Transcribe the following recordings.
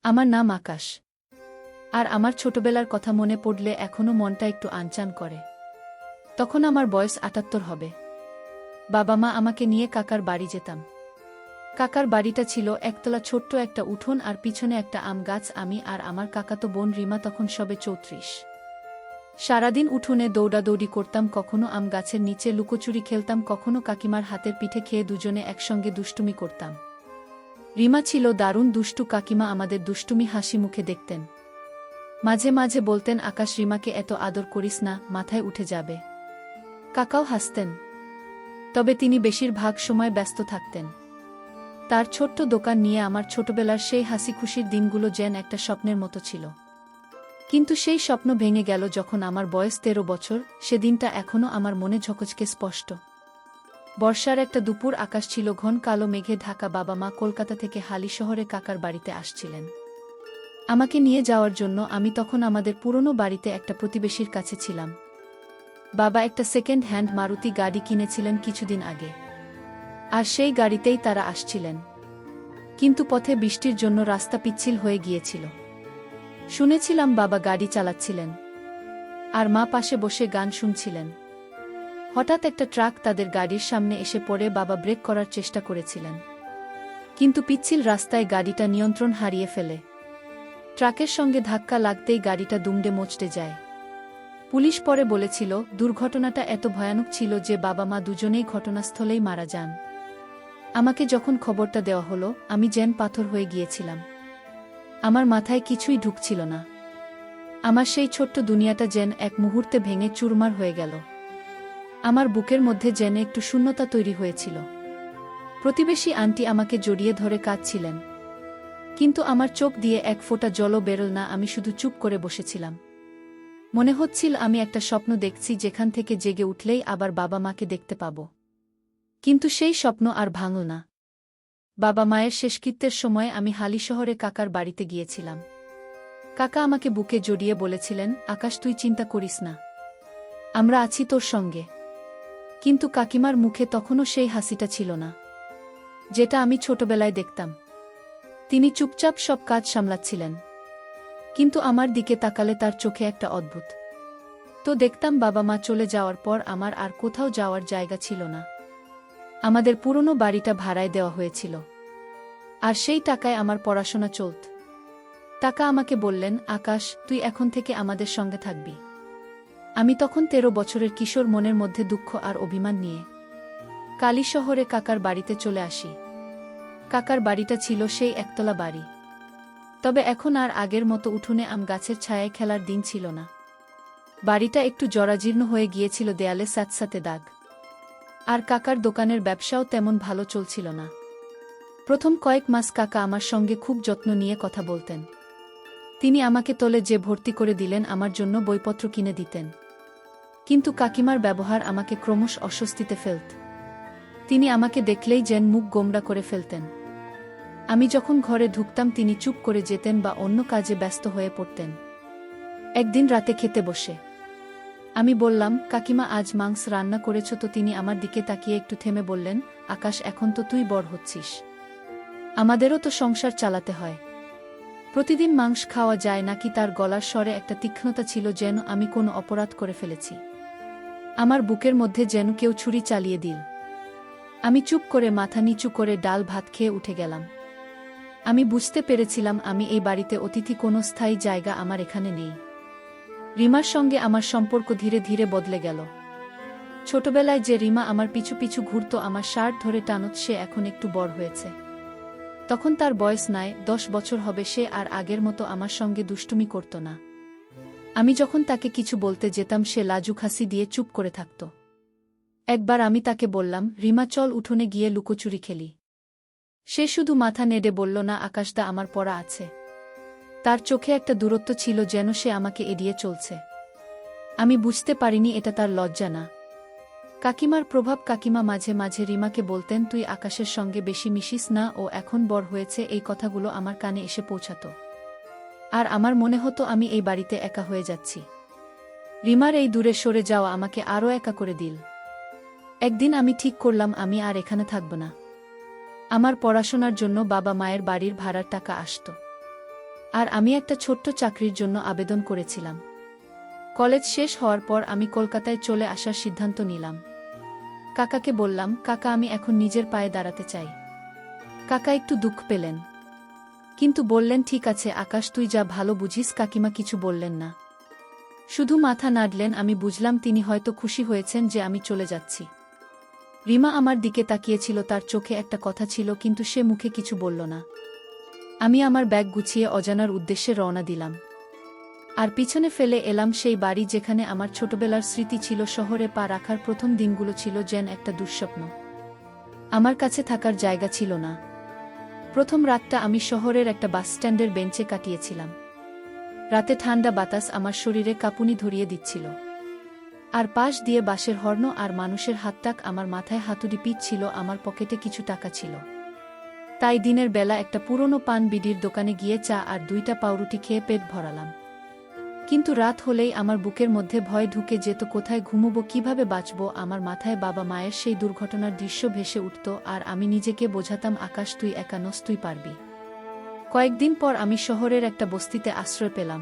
আমার নাম আকাশ। আর আমার ছোটবেলার কথা মনে পড়লে এখনো মনটা একটু আনচান করে। তখন আমার বয়স ৭৮ হবে। বাবা মা আমাকে নিয়ে কাকার বাড়ি যেতাম। কাকার বাড়িটা ছিল একতলা, ছোট্ট একটা উঠোন আর পিছনে একটা আম গাছ। আমি আর আমার কাকাতো বোন রিমা তখন সবে ৩৪। সারাদিন উঠোনে দৌড়াদৌড়ি করতাম, কখনো আম গাছের নিচে লুকোচুরি খেলতাম, কখনো কাকিমার হাতের পিঠে খেয়ে দুজনে একসঙ্গে দুষ্টুমি করতাম। রিমা ছিল দারুণ দুষ্টু। কাকিমা আমাদের দুষ্টুমি হাসি মুখে দেখতেন। মাঝে মাঝে বলতেন, আকাশ, রিমাকে এত আদর করিস না, মাথায় উঠে যাবে। কাকাও হাসতেন, তবে তিনি বেশিরভাগ সময় ব্যস্ত থাকতেন। তার ছোট্ট দোকান নিয়ে আমার ছোটবেলার সেই হাসি খুশির দিনগুলো যেন একটা স্বপ্নের মতো ছিল। কিন্তু সেই স্বপ্ন ভেঙে গেল যখন আমার বয়স ১৩ বছর। সেদিনটা এখনও আমার মনে ঝকঝকে স্পষ্ট। বর্ষার একটা দুপুর, আকাশ ছিল ঘন কালো মেঘে ঢাকা। বাবা মা কলকাতা থেকে হালি শহরে কাকার বাড়িতে আসছিলেন আমাকে নিয়ে যাওয়ার জন্য। আমি তখন আমাদের পুরনো বাড়িতে একটা প্রতিবেশীর কাছে ছিলাম। বাবা একটা সেকেন্ড হ্যান্ড মারুতি গাড়ি কিনেছিলেন কিছুদিন আগে, আর সেই গাড়িতেই তারা আসছিলেন। কিন্তু পথে বৃষ্টির জন্য রাস্তা পিচ্ছিল হয়ে গিয়েছিল। শুনেছিলাম বাবা গাড়ি চালাচ্ছিলেন, আর মা পাশে বসে গান শুনছিলেন। হঠাৎ একটা ট্রাক তাদের গাড়ির সামনে এসে পড়ে। বাবা ব্রেক করার চেষ্টা করেছিলেন, কিন্তু পিচ্ছিল রাস্তায় গাড়িটা নিয়ন্ত্রণ হারিয়ে ফেলে। ট্রাকের সঙ্গে ধাক্কা লাগতেই গাড়িটা দুমড়ে মুচড়ে যায়। পুলিশ পরে বলেছিল, দুর্ঘটনাটা এত ভয়ানক ছিল যে বাবা মা দুজনেই ঘটনাস্থলেই মারা যান। আমাকে যখন খবরটা দেওয়া হলো, আমি যেন পাথর হয়ে গিয়েছিলাম। আমার মাথায় কিছুই ঢুকছিল না। আমার সেই ছোট্ট দুনিয়াটা যেন এক মুহূর্তে ভেঙে চুরমার হয়ে গেল। আমার বুকের মধ্যে যেন একটু শূন্যতা তৈরি হয়েছিল। প্রতিবেশী আন্টি আমাকে জড়িয়ে ধরে কাঁদছিলেন, কিন্তু আমার চোখ দিয়ে এক ফোঁটা জলও বেরোল না। আমি শুধু চুপ করে বসেছিলাম। মনে হচ্ছিল আমি একটা স্বপ্ন দেখছি, যেখান থেকে জেগে উঠলেই আবার বাবা মাকে দেখতে পাব। কিন্তু সেই স্বপ্ন আর ভাঙল না। বাবা মায়ের শেষকৃত্যের সময় আমি হালি শহরে কাকার বাড়িতে গিয়েছিলাম। কাকা আমাকে বুকে জড়িয়ে বলেছিলেন, আকাশ, তুই চিন্তা করিস না, আমরা আছি তোর সঙ্গে। কিন্তু কাকিমার মুখে তখনও সেই হাসিটা ছিল না, যেটা আমি ছোটবেলায় দেখতাম। তিনি চুপচাপ সব কাজ সামলাচ্ছিলেন, কিন্তু আমার দিকে তাকালে তার চোখে একটা অদ্ভুত। তো দেখতাম, বাবা মা চলে যাওয়ার পর আমার আর কোথাও যাওয়ার জায়গা ছিল না। আমাদের পুরনো বাড়িটা ভাড়ায় দেওয়া হয়েছিল, আর সেই টাকায় আমার পড়াশোনা চলত। টাকা আমাকে বললেন, আকাশ, তুই এখন থেকে আমাদের সঙ্গে থাকবি। আমি তখন ১৩ বছরের কিশোর, মনের মধ্যে দুঃখ আর অভিমান নিয়ে কালী শহরে কাকার বাড়িতে চলে আসি। কাকার বাড়িটা ছিল সেই একতলা বাড়ি, তবে এখন আর আগের মতো উঠোনে আম গাছের ছায়ায় খেলার দিন ছিল না। বাড়িটা একটু জরাজীর্ণ হয়ে গিয়েছিল, দেয়ালে স্যাঁতস্যাঁতে দাগ। আর কাকার দোকানের ব্যবসাও তেমন ভালো চলছিল না। প্রথম কয়েক মাস কাকা আমার সঙ্গে খুব যত্ন নিয়ে কথা বলতেন। তিনি আমাকে তোলে যে ভর্তি করে দিলেন, আমার জন্য বইপত্র কিনে দিতেন। কিন্তু কাকিমার ব্যবহার আমাকে ক্রমশ অস্বস্তিতে ফেলত। তিনি আমাকে দেখলেই যেন মুখ গোমড়া করে ফেলতেন। আমি যখন ঘরে ঢুকতাম তিনি চুপ করে যেতেন বা অন্য কাজে ব্যস্ত হয়ে পড়তেন। একদিন রাতে খেতে বসে আমি বললাম, কাকিমা, আজ মাংস রান্না করেছ তো? তিনি আমার দিকে তাকিয়ে একটু থেমে বললেন, আকাশ, এখন তো তুই বড় হচ্ছিস, আমাদেরও তো সংসার চালাতে হয়। প্রতিদিন মাংস খাওয়া যায় নাকি? তার গলার স্বরে একটা তীক্ষ্ণতা ছিল, যেন আমি কোনো অপরাধ করে ফেলেছি। আমার বুকের মধ্যে যেন কেউ ছুরি চালিয়ে দিল। আমি চুপ করে মাথা নিচু করে ডাল ভাত খেয়ে উঠে গেলাম। আমি বুঝতে পেরেছিলাম আমি এই বাড়িতে অতিথি, কোনো স্থায়ী জায়গা আমার এখানে নেই। রিমার সঙ্গে আমার সম্পর্ক ধীরে ধীরে বদলে গেল। ছোটবেলায় যে রিমা আমার পিছু পিছু ঘুরত, আমার শার্ট ধরে টানত, সে এখন একটু বড় হয়েছে। তখন তার বয়স নাই ১০ বছর হবে। সে আর আগের মতো আমার সঙ্গে দুষ্টুমি করত না। আমি যখন তাকে কিছু বলতে যেতাম, সে লাজুক হাসি দিয়ে চুপ করে থাকত। একবার আমি তাকে বললাম, রিমা, চল উঠোনে গিয়ে লুকোচুরি খেলি। সে শুধু মাথা নেড়ে বলল, না আকাশদা, আমার পড়া আছে। তার চোখে একটা দূরত্ব ছিল, যেন সে আমাকে এড়িয়ে চলছে। আমি বুঝতে পারিনি এটা তার লজ্জা না, কাকিমার প্রভাব। কাকিমা মাঝে মাঝে রিমাকে বলতেন, তুই আকাশের সঙ্গে বেশি মিশিস না, ও এখন বড় হয়েছে। এই কথাগুলো আমার কানে এসে পৌঁছাত, আর আমার মনে হতো আমি এই বাড়িতে একা হয়ে যাচ্ছি। রিমার এই দূরে সরে যাওয়া আমাকে আরও একা করে দিল। একদিন আমি ঠিক করলাম আমি আর এখানে থাকব না। আমার পড়াশোনার জন্য বাবা মায়ের বাড়ির ভাড়ার টাকা আসত, আর আমি একটা ছোট্ট চাকরির জন্য আবেদন করেছিলাম। কলেজ শেষ হওয়ার পর আমি কলকাতায় চলে আসার সিদ্ধান্ত নিলাম। কাকাকে বললাম, কাকা আমি এখন নিজের পায়ে দাঁড়াতে চাই। কাকা একটু দুঃখ পেলেন, কিন্তু বললেন, ঠিক আছে আকাশ, তুই যা ভালো বুঝিস। কাকিমা কিছু বললেন না, শুধু মাথা নাড়লেন। আমি বুঝলাম তিনি হয়তো খুশি হয়েছেন যে আমি চলে যাচ্ছি। রিমা আমার দিকে তাকিয়েছিল, তার চোখে একটা কথা ছিল, কিন্তু সে মুখে কিছু বলল না। আমি আমার ব্যাগ গুছিয়ে অজানার উদ্দেশ্যে রওনা দিলাম। আর পিছনে ফেলে এলাম সেই বাড়ি যেখানে আমার ছোটবেলার স্মৃতি ছিল। শহরে পা রাখার প্রথম দিনগুলো ছিল যেন একটা দুঃস্বপ্ন। আমার কাছে থাকার জায়গা ছিল না। প্রথম রাতটা আমি শহরের একটা বাসস্ট্যান্ডের বেঞ্চে কাটিয়েছিলাম। রাতে ঠান্ডা বাতাস আমার শরীরে কাঁপুনি ধরিয়ে দিচ্ছিল, আর পাশ দিয়ে বাসের হর্ন আর মানুষের হাতটাক আমার মাথায় হাতুড়ি পিটছিল। আমার পকেটে কিছু টাকা ছিল, তাই দিনের বেলা একটা পুরনো পান বিডির দোকানে গিয়ে চা আর 2টা পাউরুটি খেয়ে পেট ভরালাম। কিন্তু রাত হলেই আমার বুকের মধ্যে ভয় ঢুকে যেত, কোথায় ঘুমোবো, কিভাবে বাঁচব। আমার মাথায় বাবা মায়ের সেই দুর্ঘটনার দৃশ্য ভেসে উঠত, আর আমি নিজেকে বোঝাতাম, আকাশ তুই একা নস, তুই পারবি। কয়েকদিন পর আমি শহরের একটা বস্তিতে আশ্রয় পেলাম।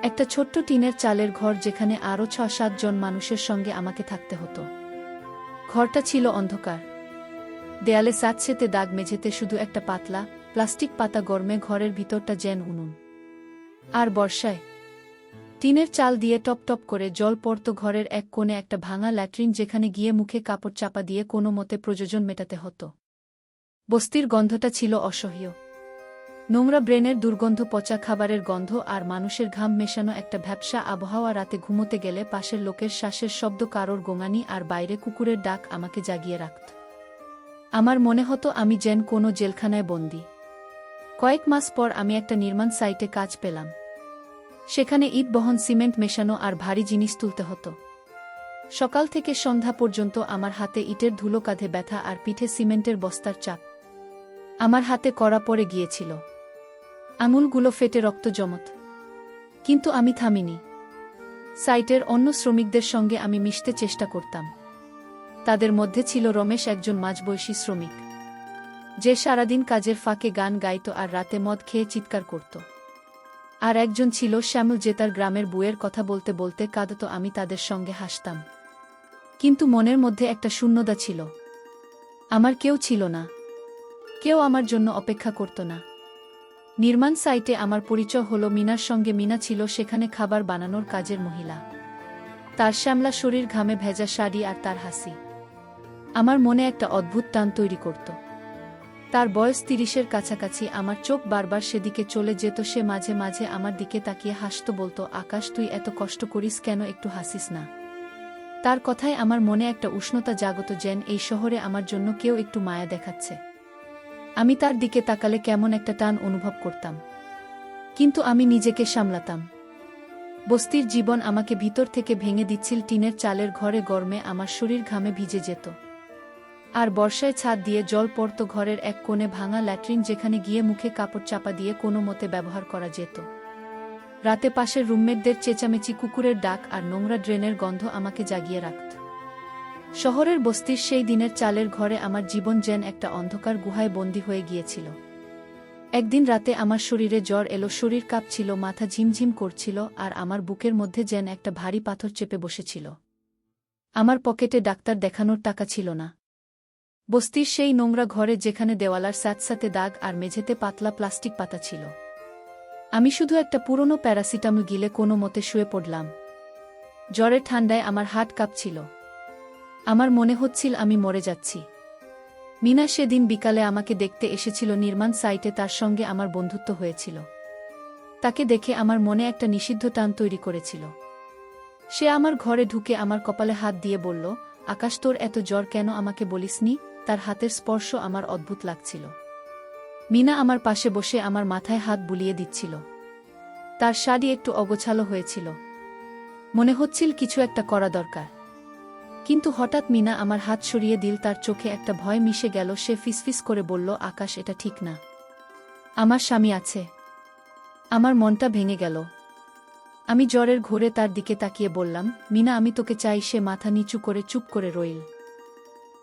একটা ছোট্ট টিনের চালের ঘর, যেখানে আরও 6-7 জন মানুষের সঙ্গে আমাকে থাকতে হতো। ঘরটা ছিল অন্ধকার, দেয়ালে স্যাঁতসেঁতে দাগ, মেঝেতে শুধু একটা পাতলা প্লাস্টিক পাতা। গরমে ঘরের ভিতরটা যেন উনুন। আর বর্ষায় টিনের চাল দিয়ে টপ টপ করে জল পড়ত। ঘরের এক কোণে একটা ভাঙা ল্যাট্রিন, যেখানে গিয়ে মুখে কাপড় চাপা দিয়ে কোনো মতে প্রয়োজন মেটাতে হতো। বস্তির গন্ধটা ছিল অসহ্য। নোংরা ব্রেনের দুর্গন্ধ, পচা খাবারের গন্ধ আর মানুষের ঘাম মেশানো একটা ভ্যাপসা আবহাওয়া। রাতে ঘুমোতে গেলে পাশের লোকের শ্বাসের শব্দ, কারোর গোঙানি আর বাইরে কুকুরের ডাক আমাকে জাগিয়ে রাখত। আমার মনে হতো আমি যেন কোনো জেলখানায় বন্দী। কয়েক মাস পর আমি একটা নির্মাণ সাইটে কাজ পেলাম। সেখানে ইট বহন, সিমেন্ট মেশানো আর ভারী জিনিস তুলতে হতো। সকাল থেকে সন্ধ্যা পর্যন্ত আমার হাতে ইটের ধুলো, কাঁধে ব্যথা আর পিঠে সিমেন্টের বস্তার চাপ। আমার হাতে কড়া পড়ে গিয়েছিল, আঙুলগুলো ফেটে রক্ত জমত, কিন্তু আমি থামিনি। সাইটের অন্য শ্রমিকদের সঙ্গে আমি মিশতে চেষ্টা করতাম। তাদের মধ্যে ছিল রমেশ, একজন মাঝবয়সী শ্রমিক, যে সারাদিন কাজের ফাঁকে গান গাইত আর রাতে মদ খেয়ে চিৎকার করত। আর একজন ছিল শ্যামল, যে তার গ্রামের বউয়ের কথা বলতে বলতে কাঁদত। আমি তাদের সঙ্গে হাসতাম, কিন্তু মনের মধ্যে একটা শূন্যতা ছিল। আমার কেউ ছিল না, কেউ আমার জন্য অপেক্ষা করত না। নির্মাণ সাইটে আমার পরিচয় হলো মিনার সঙ্গে। মিনা ছিল সেখানে খাবার বানানোর কাজের মহিলা। তার শ্যামলা শরীর, ঘামে ভেজা শাড়ি আর তার হাসি আমার মনে একটা অদ্ভুত টান তৈরি করত। তার বয়স 30-এর কাছাকাছি। আমার চোখ বারবার সেদিকে চলে যেত। সে মাঝে মাঝে আমার দিকে তাকিয়ে হাসত, বলতো, আকাশ তুই এত কষ্ট করিস কেন, একটু হাসিস না। তার কথায় আমার মনে একটা উষ্ণতা জাগত, যেন এই শহরে আমার জন্য কেউ একটু মায়া দেখাচ্ছে। আমি তার দিকে তাকালে কেমন একটা টান অনুভব করতাম, কিন্তু আমি নিজেকে সামলাতাম। বস্তির জীবন আমাকে ভিতর থেকে ভেঙে দিচ্ছিল। টিনের চালের ঘরে গরমে আমার শরীর ঘামে ভিজে যেত, আর বর্ষায় ছাদ দিয়ে জল পড়ত। ঘরের এক কোণে ভাঙা ল্যাট্রিন, যেখানে গিয়ে মুখে কাপড় চাপা দিয়ে কোনো মতে ব্যবহার করা যেত। রাতে পাশের রুমমেটদের চেঁচামেচি, কুকুরের ডাক আর নোংরা ড্রেনের গন্ধ আমাকে জাগিয়ে রাখত। শহরের বস্তির সেই দিনের চালের ঘরে আমার জীবন যেন একটা অন্ধকার গুহায় বন্দী হয়ে গিয়েছিল। একদিন রাতে আমার শরীরে জ্বর এলো, শরীর কাঁপছিল, মাথা ঝিমঝিম করছিল, আর আমার বুকের মধ্যে যেন একটা ভারী পাথর চেপে বসেছিল। আমার পকেটে ডাক্তার দেখানোর টাকা ছিল না। বস্তির সেই নোংরা ঘরে, যেখানে দেওয়ালার স্যাঁতস্যাঁতে দাগ আর মেঝেতে পাতলা প্লাস্টিক পাতা ছিল, আমি শুধু একটা পুরনো প্যারাসিটামল গিলে কোনো মতে শুয়ে পড়লাম। জ্বরের ঠান্ডায় আমার হাত কাঁপছিল। আমার মনে হচ্ছিল আমি মরে যাচ্ছি। মিনা সেদিন বিকালে আমাকে দেখতে এসেছিল নির্মাণ সাইটে। তার সঙ্গে আমার বন্ধুত্ব হয়েছিল। তাকে দেখে আমার মনে একটা নিষিদ্ধ টান তৈরি করেছিল। সে আমার ঘরে ঢুকে আমার কপালে হাত দিয়ে বলল, আকাশ তোর এত জ্বর কেন, আমাকে বলিসনি? তার হাতের স্পর্শ আমার অদ্ভুত লাগছিল। মিনা আমার পাশে বসে আমার মাথায় হাত বুলিয়ে দিচ্ছিল। তার শাড়ি একটু অগোছালো হয়েছিল, মনে হচ্ছিল কিছু একটা করা দরকার। কিন্তু হঠাৎ মিনা আমার হাত সরিয়ে দিল। তার চোখে একটা ভয় মিশে গেল। সে ফিসফিস করে বলল, আকাশ এটা ঠিক না, আমার স্বামী আছে। আমার মনটা ভেঙে গেল। আমি জ্বরের ঘোরে তার দিকে তাকিয়ে বললাম, মিনা আমি তোকে চাই। সে মাথা নিচু করে চুপ করে রইল।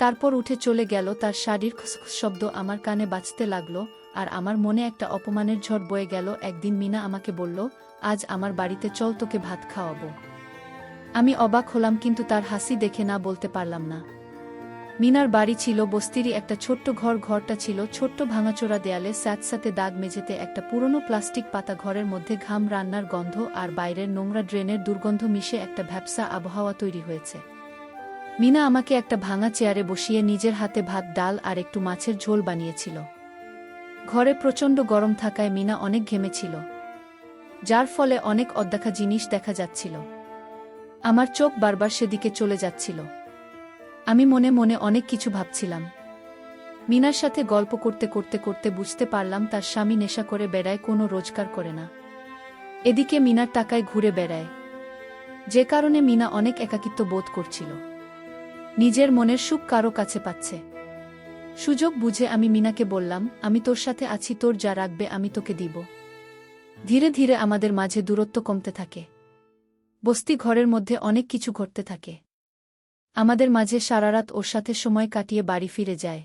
তারপর উঠে চলে গেল। তার শাড়ির খসখস শব্দ আমার কানে বাজতে লাগল। আর আমার মনে একটা অপমানের ঝড় বয়ে গেল। একদিন মিনা আমাকে বলল, আজ আমার বাড়িতে চল, তোকে ভাত খাওয়াবো। আমি অবাক হলাম, কিন্তু তার হাসি দেখে না বলতে পারলাম না। মিনার বাড়ি ছিল বস্তিরই একটা ছোট্ট ঘর। ঘরটা ছিল ছোট্ট, ভাঙাচোরা দেয়ালে স্যাঁতস্যাঁতে দাগ, মেঝেতে একটা পুরনো প্লাস্টিক পাতা। ঘরের মধ্যে ঘাম, রান্নার গন্ধ আর বাইরের নোংরা ড্রেনের দুর্গন্ধ মিশে একটা ভ্যাপসা আবহাওয়া তৈরি হয়েছে। মিনা আমাকে একটা ভাঙা চেয়ারে বসিয়ে নিজের হাতে ভাত, ডাল আর একটু মাছের ঝোল বানিয়েছিল। ঘরে প্রচণ্ড গরম থাকায় মিনা অনেক ঘেমেছিল, যার ফলে অনেক অদেখা জিনিস দেখা যাচ্ছিল। আমার চোখ বারবার সেদিকে চলে যাচ্ছিল। আমি মনে মনে অনেক কিছু ভাবছিলাম। মিনার সাথে গল্প করতে করতে করতে বুঝতে পারলাম তার স্বামী নেশা করে বেড়ায়, কোনো রোজগার করে না। এদিকে মিনার টাকায় ঘুরে বেড়ায়, যে কারণে মিনা অনেক একাকিত্ব বোধ করছিল। নিজের মনের সুখ কারো কাছে পাচ্ছে। সুযোগ বুঝে আমি মিনাকে বললাম, আমি তোর সাথে আছি, তোর যা রাখবে আমি তোকে দিব। ধীরে ধীরে আমাদের মাঝে দূরত্ব কমতে থাকে। বস্তি ঘরের মধ্যে অনেক কিছু ঘটতে থাকে। আমাদের মাঝে সারারাত ওর সাথে সময় কাটিয়ে বাড়ি ফিরে যায়।